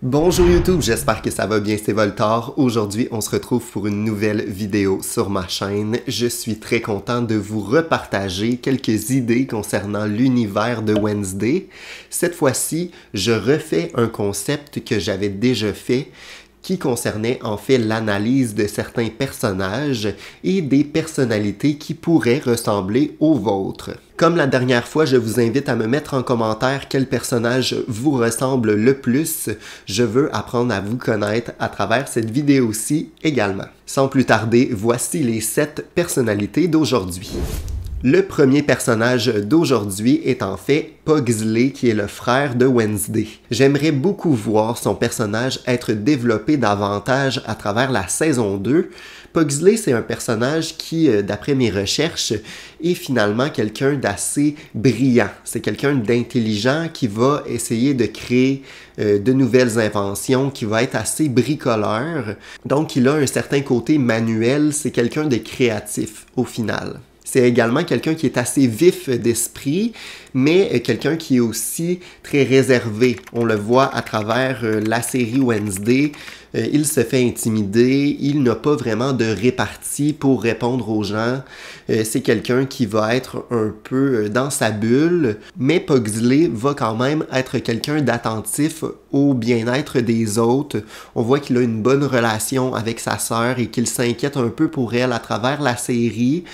Bonjour YouTube, j'espère que ça va bien, c'est Voltaire. Aujourd'hui, on se retrouve pour une nouvelle vidéo sur ma chaîne. Je suis très content de vous repartager quelques idées concernant l'univers de Wednesday. Cette fois-ci, je refais un concept que j'avais déjà fait qui concernait en fait l'analyse de certains personnages et des personnalités qui pourraient ressembler aux vôtres. Comme la dernière fois, je vous invite à me mettre en commentaire quel personnage vous ressemble le plus. Je veux apprendre à vous connaître à travers cette vidéo-ci également. Sans plus tarder, voici les 7 personnalités d'aujourd'hui. Le premier personnage d'aujourd'hui est en fait Pugsley, qui est le frère de Wednesday. J'aimerais beaucoup voir son personnage être développé davantage à travers la saison 2. Pugsley, c'est un personnage qui, d'après mes recherches, est finalement quelqu'un d'assez brillant. C'est quelqu'un d'intelligent qui va essayer de créer de nouvelles inventions, qui va être assez bricoleur. Donc, il a un certain côté manuel, c'est quelqu'un de créatif au final. C'est également quelqu'un qui est assez vif d'esprit, mais quelqu'un qui est aussi très réservé. On le voit à travers la série Wednesday. Il se fait intimider, il n'a pas vraiment de répartie pour répondre aux gens. C'est quelqu'un qui va être un peu dans sa bulle, mais Pugsley va quand même être quelqu'un d'attentif au bien-être des autres. On voit qu'il a une bonne relation avec sa sœur et qu'il s'inquiète un peu pour elle à travers la série.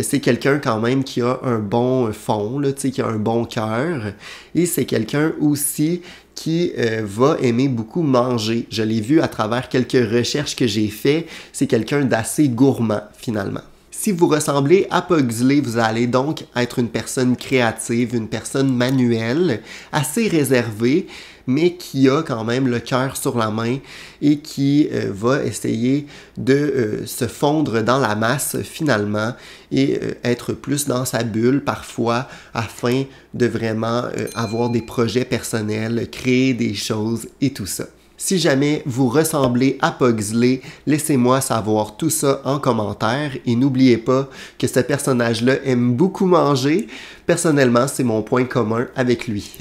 C'est quelqu'un quand même qui a un bon fond, là, qui a un bon cœur. Et c'est quelqu'un aussi qui va aimer beaucoup manger. Je l'ai vu à travers quelques recherches que j'ai faites. C'est quelqu'un d'assez gourmand, finalement. Si vous ressemblez à Pugsley, vous allez donc être une personne créative, une personne manuelle, assez réservée, mais qui a quand même le cœur sur la main et qui va essayer de se fondre dans la masse finalement et être plus dans sa bulle parfois afin de vraiment avoir des projets personnels, créer des choses et tout ça. Si jamais vous ressemblez à Pugsley, laissez-moi savoir tout ça en commentaire et n'oubliez pas que ce personnage-là aime beaucoup manger. Personnellement, c'est mon point commun avec lui.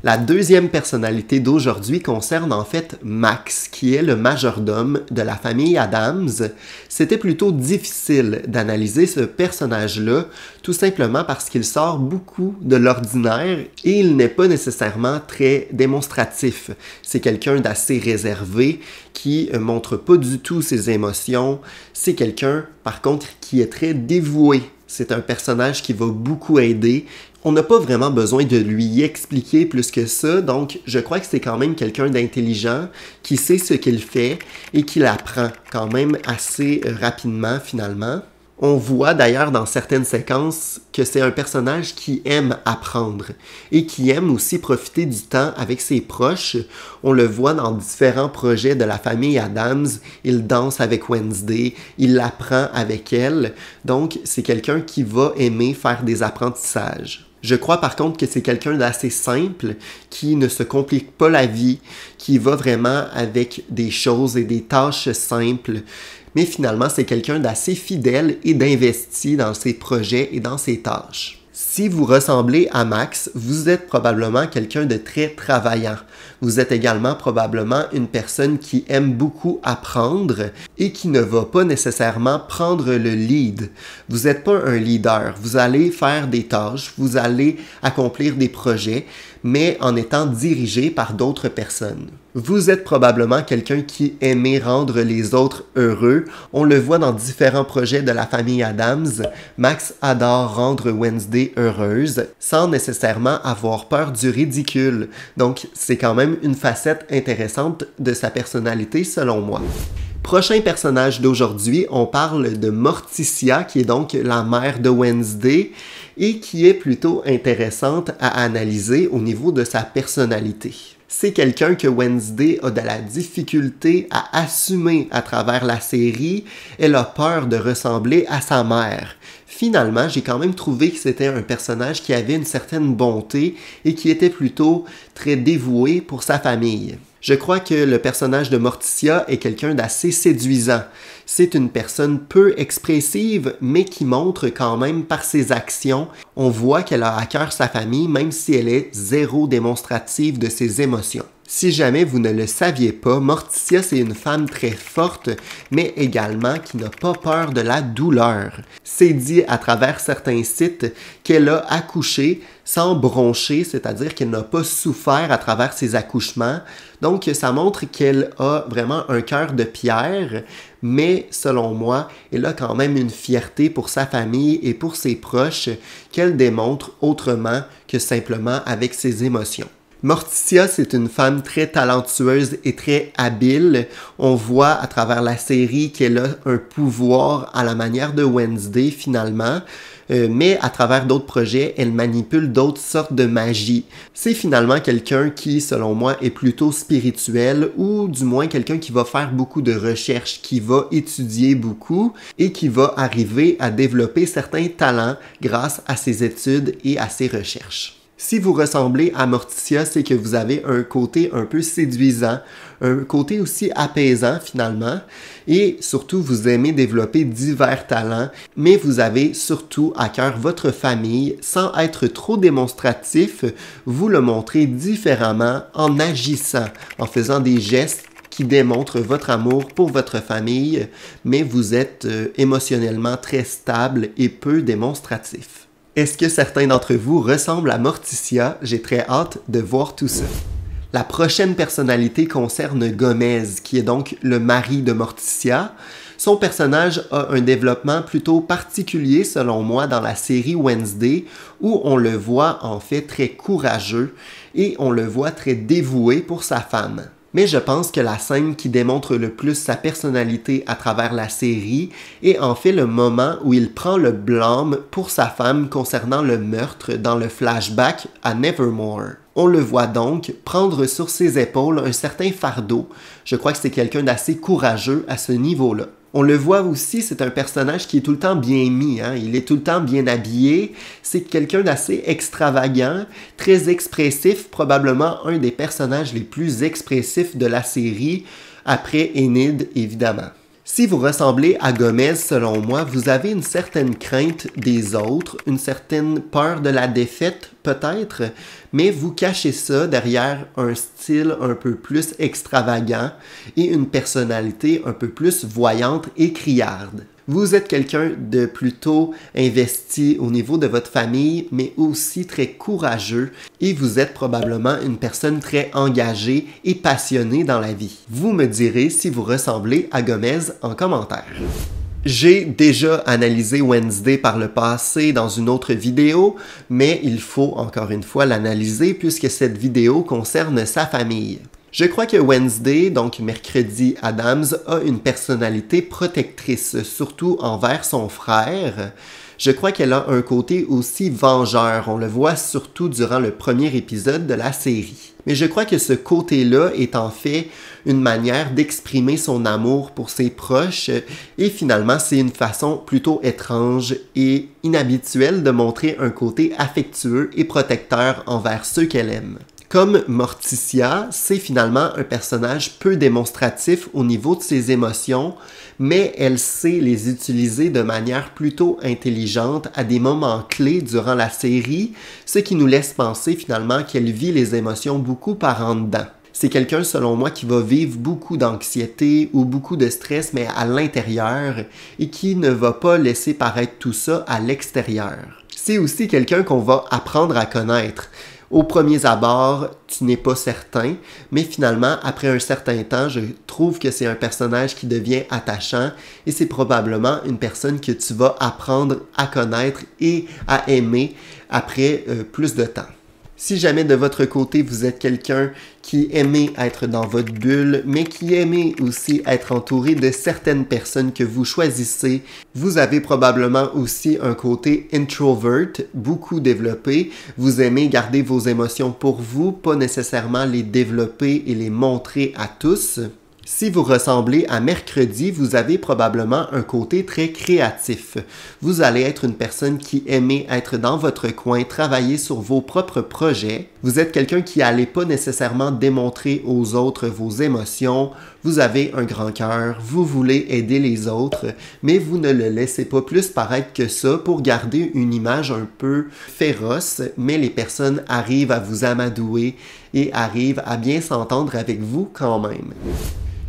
La deuxième personnalité d'aujourd'hui concerne en fait Max, qui est le majordome de la famille Addams. C'était plutôt difficile d'analyser ce personnage-là, tout simplement parce qu'il sort beaucoup de l'ordinaire et il n'est pas nécessairement très démonstratif. C'est quelqu'un d'assez réservé qui montre pas du tout ses émotions. C'est quelqu'un, par contre, qui est très dévoué. C'est un personnage qui va beaucoup aider. On n'a pas vraiment besoin de lui expliquer plus que ça, donc je crois que c'est quand même quelqu'un d'intelligent, qui sait ce qu'il fait et qui l'apprend quand même assez rapidement finalement. On voit d'ailleurs dans certaines séquences que c'est un personnage qui aime apprendre et qui aime aussi profiter du temps avec ses proches. On le voit dans différents projets de la famille Addams. Il danse avec Wednesday, il apprend avec elle. Donc, c'est quelqu'un qui va aimer faire des apprentissages. Je crois par contre que c'est quelqu'un d'assez simple, qui ne se complique pas la vie, qui va vraiment avec des choses et des tâches simples. Mais finalement, c'est quelqu'un d'assez fidèle et d'investi dans ses projets et dans ses tâches. Si vous ressemblez à Max, vous êtes probablement quelqu'un de très travaillant. Vous êtes également probablement une personne qui aime beaucoup apprendre et qui ne va pas nécessairement prendre le lead. Vous n'êtes pas un leader. Vous allez faire des tâches, vous allez accomplir des projets, mais en étant dirigé par d'autres personnes. Vous êtes probablement quelqu'un qui aimait rendre les autres heureux. On le voit dans différents projets de la famille Addams. Max adore rendre Wednesday heureuse sans nécessairement avoir peur du ridicule. Donc, c'est quand même une facette intéressante de sa personnalité selon moi. Prochain personnage d'aujourd'hui, on parle de Morticia, qui est donc la mère de Wednesday et qui est plutôt intéressante à analyser au niveau de sa personnalité. C'est quelqu'un que Wednesday a de la difficulté à assumer à travers la série. Elle a peur de ressembler à sa mère. Finalement, j'ai quand même trouvé que c'était un personnage qui avait une certaine bonté et qui était plutôt très dévoué pour sa famille. Je crois que le personnage de Morticia est quelqu'un d'assez séduisant. C'est une personne peu expressive, mais qui montre quand même par ses actions. On voit qu'elle a à cœur sa famille, même si elle est zéro démonstrative de ses émotions. Si jamais vous ne le saviez pas, Morticia, c'est une femme très forte, mais également qui n'a pas peur de la douleur. C'est dit à travers certains sites qu'elle a accouché sans broncher, c'est-à-dire qu'elle n'a pas souffert à travers ses accouchements. Donc, ça montre qu'elle a vraiment un cœur de pierre, mais selon moi, elle a quand même une fierté pour sa famille et pour ses proches qu'elle démontre autrement que simplement avec ses émotions. Morticia, c'est une femme très talentueuse et très habile. On voit à travers la série qu'elle a un pouvoir à la manière de Wednesday finalement, mais à travers d'autres projets, elle manipule d'autres sortes de magie. C'est finalement quelqu'un qui, selon moi, est plutôt spirituel ou du moins quelqu'un qui va faire beaucoup de recherches, qui va étudier beaucoup et qui va arriver à développer certains talents grâce à ses études et à ses recherches. Si vous ressemblez à Morticia, c'est que vous avez un côté un peu séduisant, un côté aussi apaisant finalement, et surtout vous aimez développer divers talents, mais vous avez surtout à cœur votre famille. Sans être trop démonstratif, vous le montrez différemment en agissant, en faisant des gestes qui démontrent votre amour pour votre famille, mais vous êtes émotionnellement très stable et peu démonstratif. Est-ce que certains d'entre vous ressemblent à Morticia? J'ai très hâte de voir tout ça. La prochaine personnalité concerne Gomez, qui est donc le mari de Morticia. Son personnage a un développement plutôt particulier selon moi dans la série Wednesday, où on le voit en fait très courageux et on le voit très dévoué pour sa femme. Mais je pense que la scène qui démontre le plus sa personnalité à travers la série est en fait le moment où il prend le blâme pour sa femme concernant le meurtre dans le flashback à Nevermore. On le voit donc prendre sur ses épaules un certain fardeau. Je crois que c'est quelqu'un d'assez courageux à ce niveau-là. On le voit aussi, c'est un personnage qui est tout le temps bien mis, hein? Il est tout le temps bien habillé, c'est quelqu'un d'assez extravagant, très expressif, probablement un des personnages les plus expressifs de la série, après Enid évidemment. Si vous ressemblez à Gomez, selon moi, vous avez une certaine crainte des autres, une certaine peur de la défaite peut-être, mais vous cachez ça derrière un style un peu plus extravagant et une personnalité un peu plus voyante et criarde. Vous êtes quelqu'un de plutôt investi au niveau de votre famille, mais aussi très courageux et vous êtes probablement une personne très engagée et passionnée dans la vie. Vous me direz si vous ressemblez à Gomez en commentaire. J'ai déjà analysé Wednesday par le passé dans une autre vidéo, mais il faut encore une fois l'analyser puisque cette vidéo concerne sa famille. Je crois que Wednesday, donc Mercredi Addams, a une personnalité protectrice, surtout envers son frère. Je crois qu'elle a un côté aussi vengeur, on le voit surtout durant le premier épisode de la série. Mais je crois que ce côté-là est en fait une manière d'exprimer son amour pour ses proches et finalement c'est une façon plutôt étrange et inhabituelle de montrer un côté affectueux et protecteur envers ceux qu'elle aime. Comme Morticia, c'est finalement un personnage peu démonstratif au niveau de ses émotions, mais elle sait les utiliser de manière plutôt intelligente à des moments clés durant la série, ce qui nous laisse penser finalement qu'elle vit les émotions beaucoup par en dedans. C'est quelqu'un, selon moi, qui va vivre beaucoup d'anxiété ou beaucoup de stress, mais à l'intérieur, et qui ne va pas laisser paraître tout ça à l'extérieur. C'est aussi quelqu'un qu'on va apprendre à connaître. Au premier abord, tu n'es pas certain, mais finalement, après un certain temps, je trouve que c'est un personnage qui devient attachant et c'est probablement une personne que tu vas apprendre à connaître et à aimer après plus de temps. Si jamais de votre côté, vous êtes quelqu'un qui aimait être dans votre bulle, mais qui aimait aussi être entouré de certaines personnes que vous choisissez, vous avez probablement aussi un côté introvert, beaucoup développé. Vous aimez garder vos émotions pour vous, pas nécessairement les développer et les montrer à tous. Si vous ressemblez à Mercredi, vous avez probablement un côté très créatif. Vous allez être une personne qui aime être dans votre coin, travailler sur vos propres projets. Vous êtes quelqu'un qui n'allez pas nécessairement démontrer aux autres vos émotions. Vous avez un grand cœur, vous voulez aider les autres, mais vous ne le laissez pas plus paraître que ça pour garder une image un peu féroce, mais les personnes arrivent à vous amadouer et arrive à bien s'entendre avec vous quand même.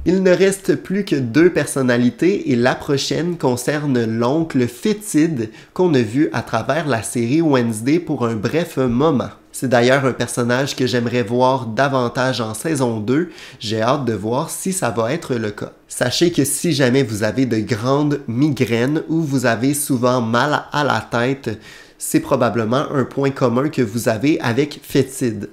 Il ne reste plus que 2 personnalités et la prochaine concerne l'oncle fétide qu'on a vu à travers la série Wednesday pour un bref moment. C'est d'ailleurs un personnage que j'aimerais voir davantage en saison 2. J'ai hâte de voir si ça va être le cas. Sachez que si jamais vous avez de grandes migraines ou vous avez souvent mal à la tête, c'est probablement un point commun que vous avez avec Fétide.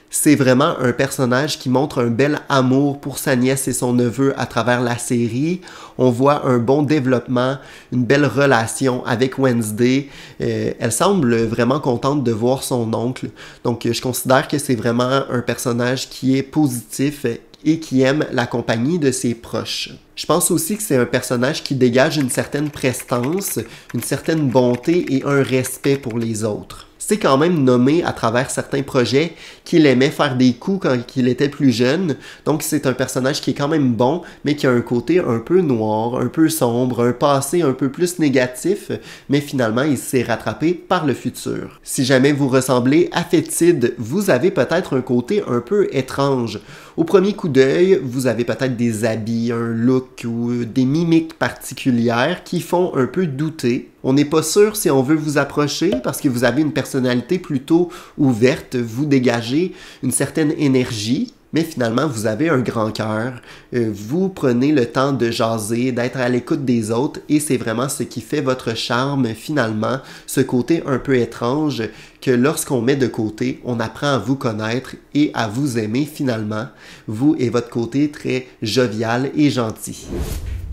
C'est vraiment un personnage qui montre un bel amour pour sa nièce et son neveu à travers la série. On voit un bon développement, une belle relation avec Wednesday. Elle semble vraiment contente de voir son oncle. Donc, je considère que c'est vraiment un personnage qui est positif et qui aime la compagnie de ses proches. Je pense aussi que c'est un personnage qui dégage une certaine prestance, une certaine bonté et un respect pour les autres. C'est quand même nommé à travers certains projets qu'il aimait faire des coups quand il était plus jeune. Donc c'est un personnage qui est quand même bon, mais qui a un côté un peu noir, un peu sombre, un passé un peu plus négatif, mais finalement il s'est rattrapé par le futur. Si jamais vous ressemblez à Fétide, vous avez peut-être un côté un peu étrange. Au premier coup d'œil, vous avez peut-être des habits, un look ou des mimiques particulières qui font un peu douter. On n'est pas sûr si on veut vous approcher parce que vous avez une personnalité plutôt ouverte, vous dégagez une certaine énergie, mais finalement vous avez un grand cœur, vous prenez le temps de jaser, d'être à l'écoute des autres et c'est vraiment ce qui fait votre charme finalement, ce côté un peu étrange que lorsqu'on met de côté, on apprend à vous connaître et à vous aimer finalement, vous et votre côté très jovial et gentil.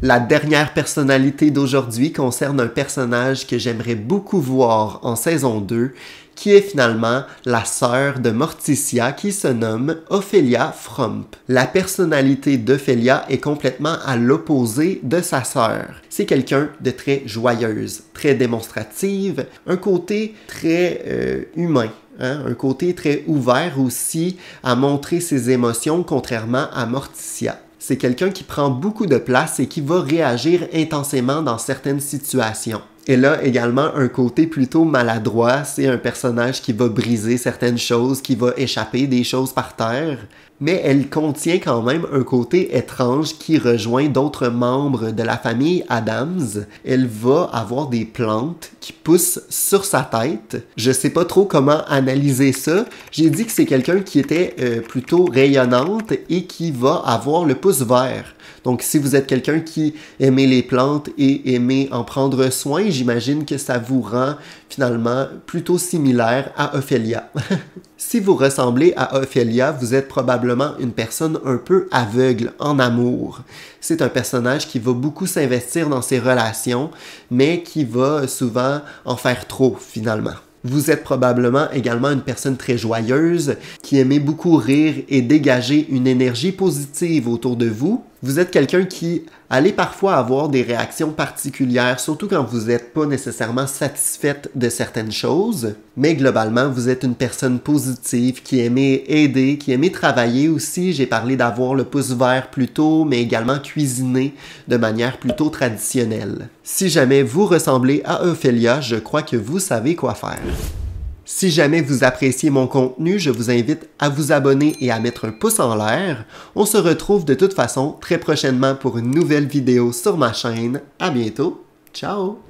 La dernière personnalité d'aujourd'hui concerne un personnage que j'aimerais beaucoup voir en saison 2, qui est finalement la sœur de Morticia qui se nomme Ophelia Frump. La personnalité d'Ophelia est complètement à l'opposé de sa sœur. C'est quelqu'un de très joyeuse, très démonstrative, un côté très humain. Un côté très ouvert aussi à montrer ses émotions contrairement à Morticia. C'est quelqu'un qui prend beaucoup de place et qui va réagir intensément dans certaines situations. Elle a également un côté plutôt maladroit, c'est un personnage qui va briser certaines choses, qui va échapper des choses par terre, mais elle contient quand même un côté étrange qui rejoint d'autres membres de la famille Addams. Elle va avoir des plantes qui poussent sur sa tête. Je sais pas trop comment analyser ça. J'ai dit que c'est quelqu'un qui était plutôt rayonnante et qui va avoir le pouce vert. Donc, si vous êtes quelqu'un qui aimait les plantes et aimait en prendre soin, j'imagine que ça vous rend finalement plutôt similaire à Ophelia. Si vous ressemblez à Ophelia, vous êtes probablement une personne un peu aveugle en amour. C'est un personnage qui va beaucoup s'investir dans ses relations, mais qui va souvent en faire trop finalement. Vous êtes probablement également une personne très joyeuse, qui aimait beaucoup rire et dégager une énergie positive autour de vous. Vous êtes quelqu'un qui allez parfois avoir des réactions particulières, surtout quand vous n'êtes pas nécessairement satisfaite de certaines choses. Mais globalement, vous êtes une personne positive, qui aimait aider, qui aimait travailler aussi. J'ai parlé d'avoir le pouce vert plus tôt, mais également cuisiner de manière plutôt traditionnelle. Si jamais vous ressemblez à Ophelia, je crois que vous savez quoi faire. Si jamais vous appréciez mon contenu, je vous invite à vous abonner et à mettre un pouce en l'air. On se retrouve de toute façon très prochainement pour une nouvelle vidéo sur ma chaîne. À bientôt. Ciao!